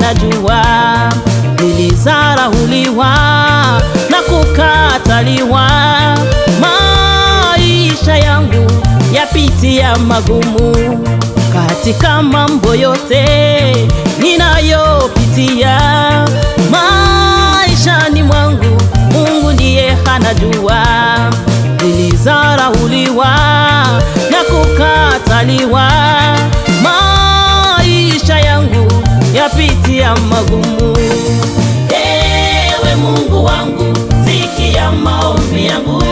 anajua. Nilizarauliwa na kukataliwa, maisha yangu yapitia magumu. Katika mambo yote ninayopitia maishani mwangu, Mungu ndiye anajua. Nilizarauliwa na kukataliwa, maisha yangu yapitia magumu. Ewe Mungu wangu, sikia maombi yangu.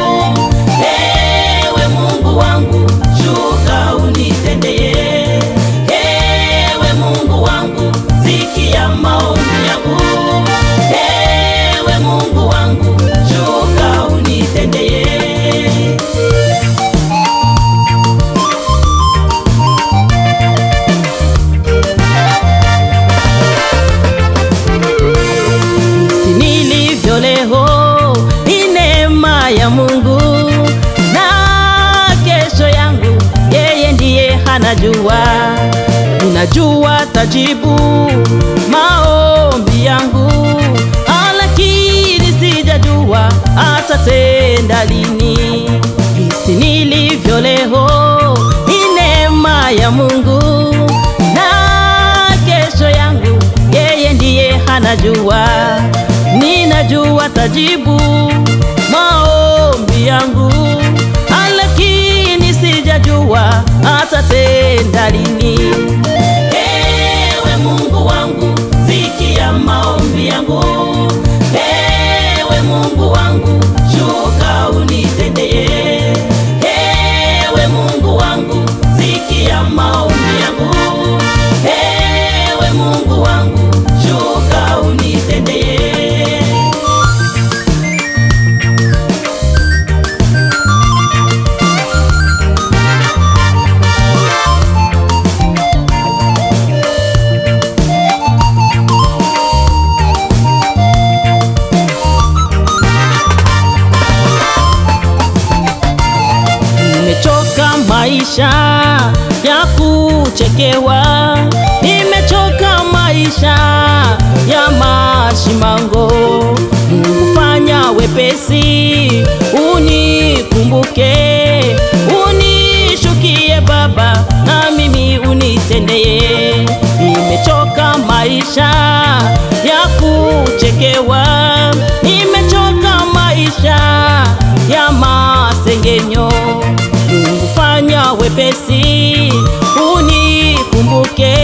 Ewe Mungu wangu, shuka unitendee. Ewe Mungu wangu, sikia maombi yangu. Ewe Mungu wangu, shuka unitendee. Leo ni neema ya Mungu, na kesho yangu yeye ndiye anajua. Ninajua tajibu maombi yangu, lakini sijajua atatenda lini. Jinsi nilivyo leo ni neema ya Mungu, na kesho yangu yeye ndiye anajua. Ninajua tajibu maombi yangu, lakini sijajua atatenda lini. Ewe Mungu wangu, sikia maombi yangu. Ewe Mungu wangu, shuka unitendee. Ewe Mungu wangu, sikia maombi yangu. Ewe Mungu wangu, shuka unitendee. Nimechoka maisha ya kuchekewa, nimechoka maisha ya mashimango. Mungu fanya wepesi, unikumbuke, unishukie Baba, na mimi unitendee. Nimechoka maisha ya kuchekewa, nimechoka maisha ya masengenyo. Mungu fanya wepesi, unikumbuke,